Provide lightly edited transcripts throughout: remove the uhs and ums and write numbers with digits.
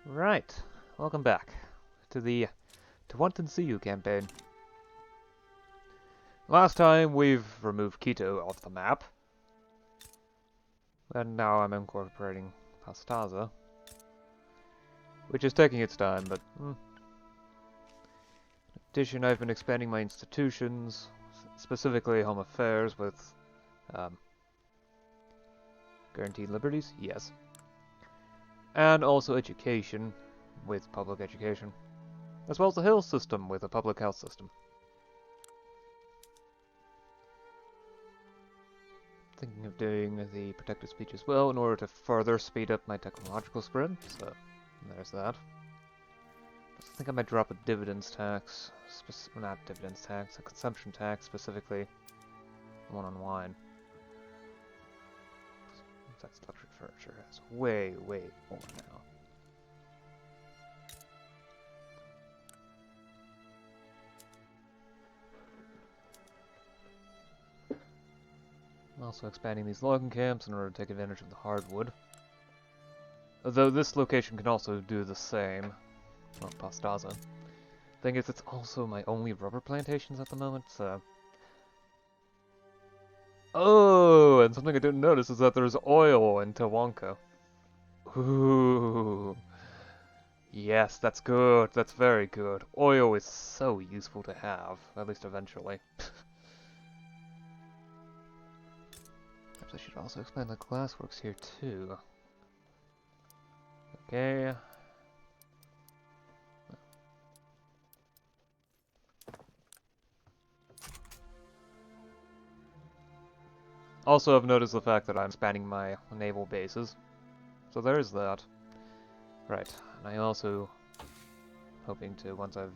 Right, welcome back to the Tawantinsuyu campaign. Last time we've removed Quito off the map, and now I'm incorporating Pastaza, which is taking its time, but in addition I've been expanding my institutions, specifically Home Affairs with guaranteed liberties, yes, and also education with public education, as well as the health system with a public health system. Thinking of doing the protected speech as well in order to further speed up my technological sprint, so there's that. I think I might drop a dividends tax, not dividends tax, a consumption tax, specifically the one on wine. That's luxury furniture, that's way more now. I'm also expanding these logging camps in order to take advantage of the hardwood. Although this location can also do the same. Well, Pastaza. Thing is, it's also my only rubber plantations at the moment, so... Oh, and something I didn't notice is that there's oil in Tawanka. Ooh. Yes, that's good. That's very good. Oil is so useful to have, at least eventually. Perhaps I should also expand the glassworks here too. Okay. Also, I've noticed the fact that I'm expanding my naval bases. So there's that. Right, and I also hoping to, once I've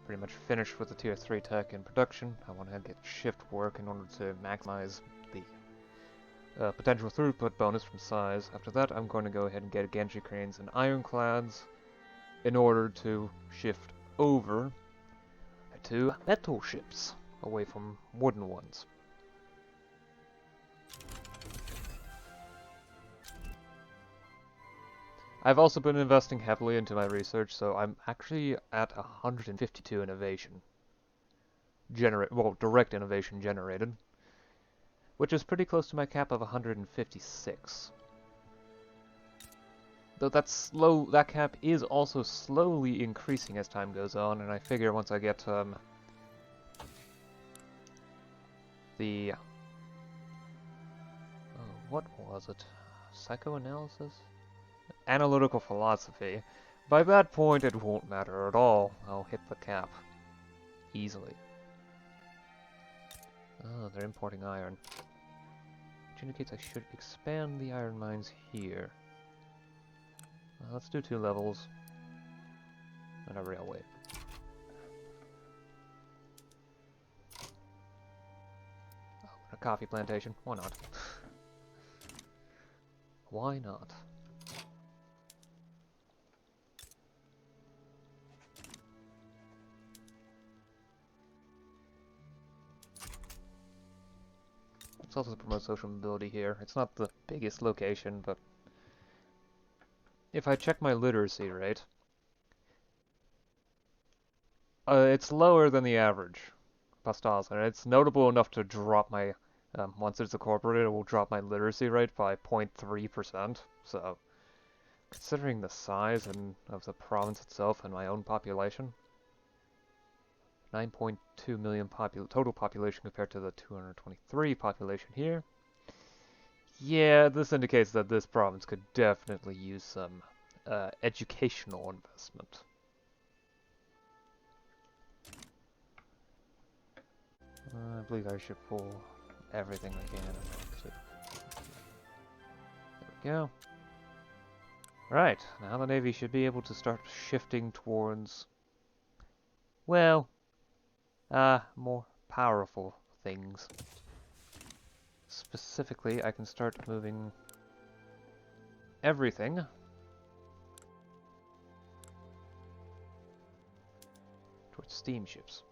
pretty much finished with the tier 3 tech in production, I want to get shift work in order to maximize the potential throughput bonus from size. After that, I'm going to go ahead and get Genji cranes and ironclads in order to shift over to metal ships, away from wooden ones. I've also been investing heavily into my research, so I'm actually at 152 innovation. Direct innovation generated, which is pretty close to my cap of 156. Though that cap is also slowly increasing as time goes on, and I figure once I get the what was it? Psychoanalysis? Analytical philosophy. By that point, it won't matter at all. I'll hit the cap easily. Oh, they're importing iron. Which indicates I should expand the iron mines here. Let's do 2 levels. And a railway. Oh, a coffee plantation. Why not? Why not? Let's also promote social mobility here. It's not the biggest location, but if I check my literacy rate, it's lower than the average Pastaza, and it's notable enough to drop my, once it's incorporated, it will drop my literacy rate by 0.3%, so considering the size of the province itself and my own population, 9.2 million total population compared to the 223 population here. Yeah, this indicates that this province could definitely use some educational investment. I believe I should pull everything I can. There we go. Right, now the Navy should be able to start shifting towards, well, more powerful things. Specifically, I can start moving everything towards steamships.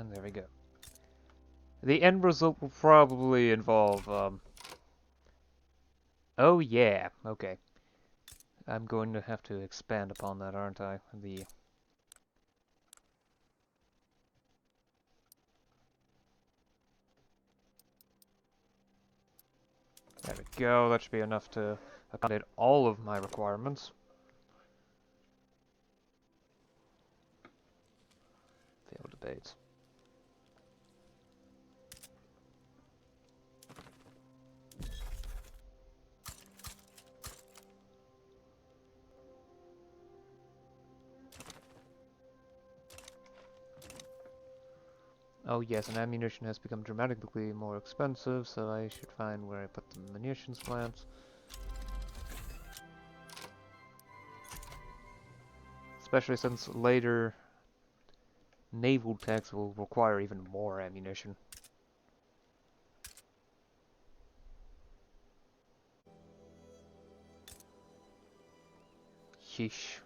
And there we go. The end result will probably involve, oh yeah, okay. I'm going to have to expand upon that, aren't I? There we go, that should be enough to accommodate all of my requirements. Failed debates. Oh yes, and ammunition has become dramatically more expensive, so I should find where I put the munitions plants. Especially since later naval techs will require even more ammunition. Sheesh.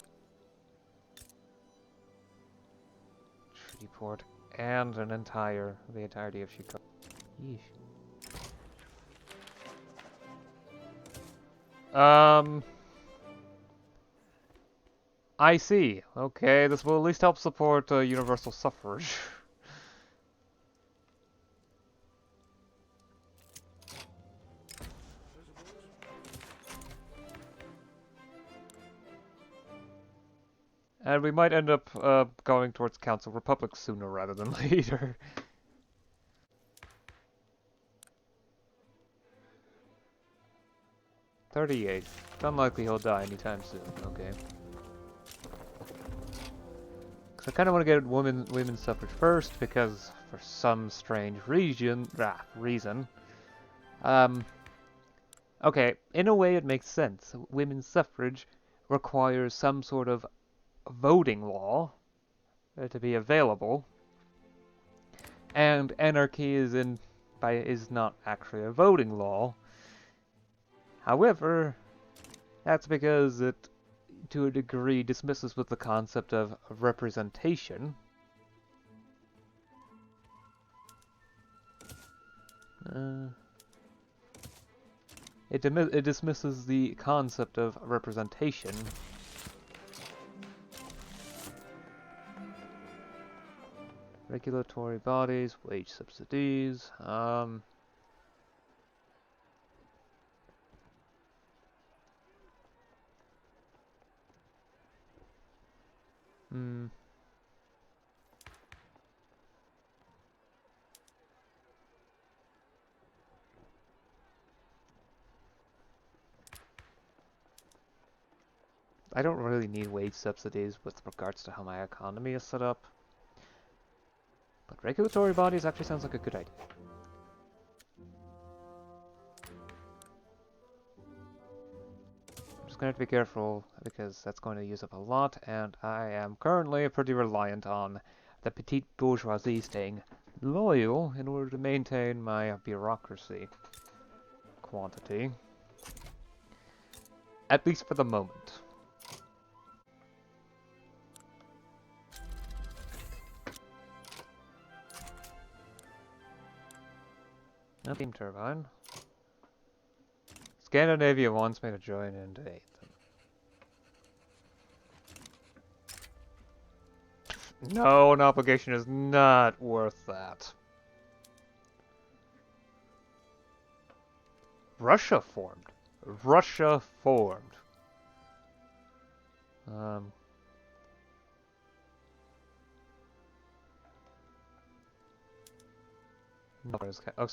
Treaty port and the entirety of Chicago. Yeesh. I see. Okay, this will at least help support universal suffrage. And we might end up going towards Council Republic sooner rather than later. $38. Unlikely he'll die anytime soon. Okay. Cause I kind of want to get women's suffrage first because for some strange reason, okay, in a way it makes sense. Women's suffrage requires some sort of voting law to be available, and anarchy is not actually a voting law. However, that's because it, to a degree, dismisses with the concept of representation. It dismisses the concept of representation. Regulatory bodies, wage subsidies, I don't really need wage subsidies with regards to how my economy is set up. But regulatory bodies actually sounds like a good idea. I'm just going to have to be careful because that's going to use up a lot, and I am currently pretty reliant on the petite bourgeoisie staying loyal in order to maintain my bureaucracy quantity. At least for the moment. No steam turbine. Scandinavia wants me to join in to aid them. No, an obligation is not worth that. Russia formed. Russia formed.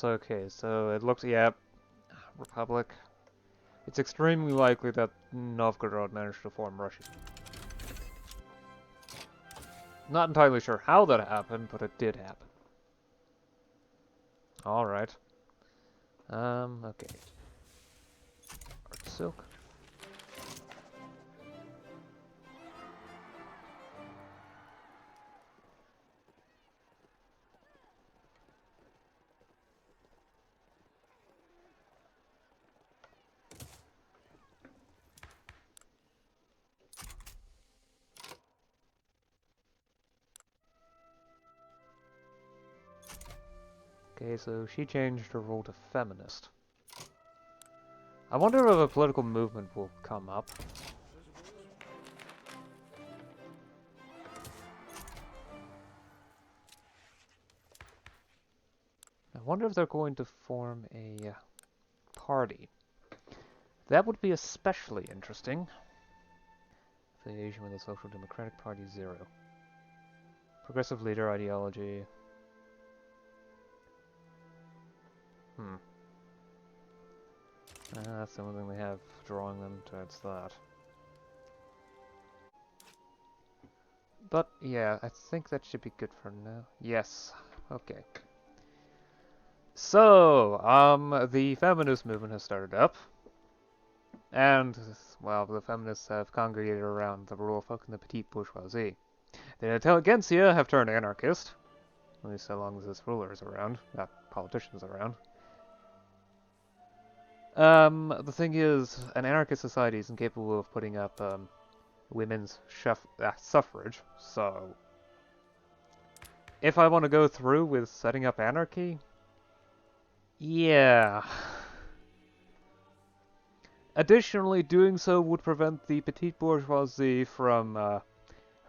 Okay, so it looks, yeah, Republic. It's extremely likely that Novgorod managed to form Russia. Not entirely sure how that happened, but it did happen. Alright. Okay. Art silk. Okay, so she changed her role to feminist. I wonder if a political movement will come up. I wonder if they're going to form a party. That would be especially interesting. Affiliation with the Social Democratic Party, 0. Progressive leader ideology. That's the only thing they have drawing them towards that. But yeah, I think that should be good for now. Yes. Okay. So, the feminist movement has started up. And, well, the feminists have congregated around the rural folk and the petite bourgeoisie. The intelligentsia have turned anarchist. At least so long as this ruler is around, not politicians around. The thing is, an anarchist society is incapable of putting up, women's suffrage, so... If I want to go through with setting up anarchy... Yeah... Additionally, doing so would prevent the petite bourgeoisie from,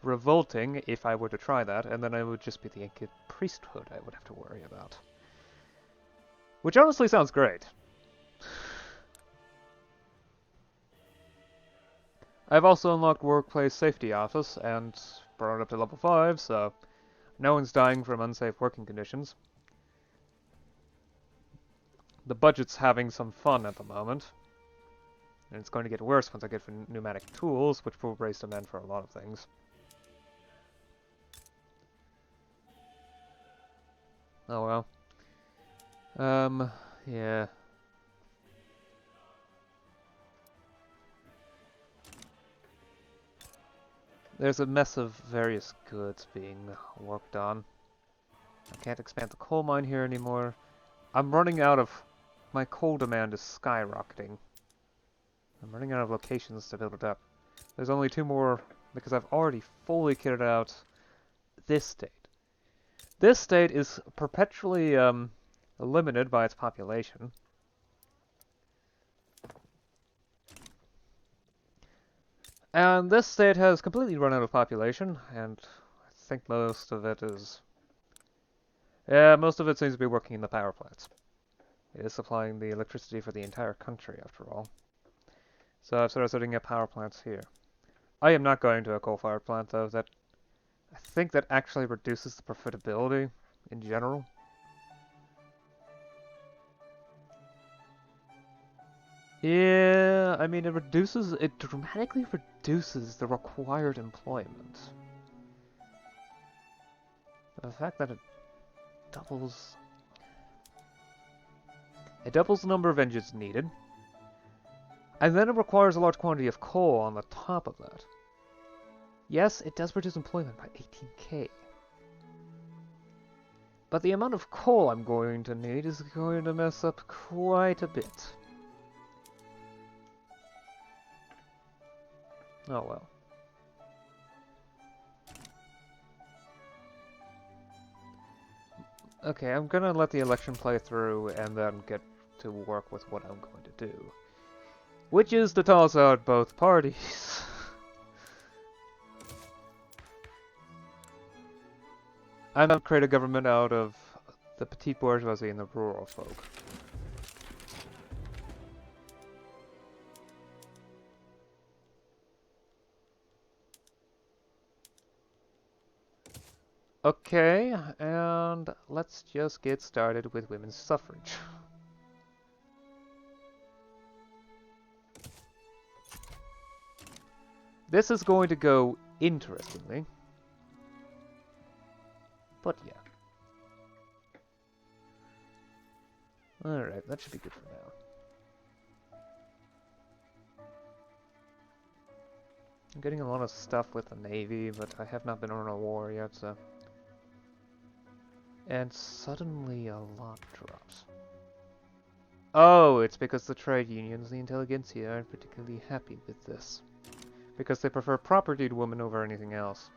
revolting if I were to try that, and then I would just be the Inca priesthood I would have to worry about. Which honestly sounds great. I've also unlocked Workplace Safety Office, and brought it up to level 5, so no one's dying from unsafe working conditions. The budget's having some fun at the moment. And it's going to get worse once I get pneumatic tools, which will raise demand for a lot of things. Oh well. Yeah. There's a mess of various goods being worked on. I can't expand the coal mine here anymore. I'm running out of... My coal demand is skyrocketing. I'm running out of locations to build it up. There's only 2 more, because I've already fully kitted out this state. This state is perpetually limited by its population. And this state has completely run out of population, and I think most of it is... Yeah, most of it seems to be working in the power plants. It is supplying the electricity for the entire country, after all. So I've started setting up power plants here. I am not going to a coal-fired plant, though. I think that actually reduces the profitability in general. Yeah, I mean, it dramatically reduces the required employment. The fact that it doubles the number of engines needed, and then it requires a large quantity of coal on the top of that. Yes, it does reduce employment by 18k. But the amount of coal I'm going to need is going to mess up quite a bit. Oh well. Okay, I'm gonna let the election play through and then get to work with what I'm going to do. Which is to toss out both parties. I'm gonna create a government out of the petite bourgeoisie and the rural folk. Okay, and let's just get started with women's suffrage. This is going to go interestingly. But yeah. Alright, that should be good for now. I'm getting a lot of stuff with the Navy, but I have not been on a war yet, so... And suddenly a lot drops. Oh, it's because the trade unions, the intelligentsia, aren't particularly happy with this. Because they prefer propertied women over anything else.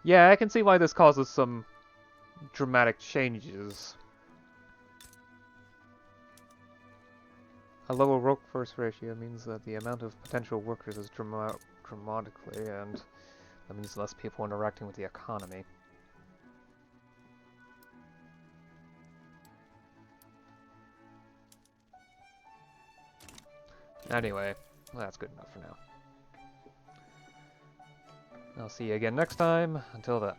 Yeah, I can see why this causes some dramatic changes. A lower workforce ratio means that the amount of potential workers is dramatically, and that means less people interacting with the economy. Anyway, that's good enough for now. I'll see you again next time. Until then.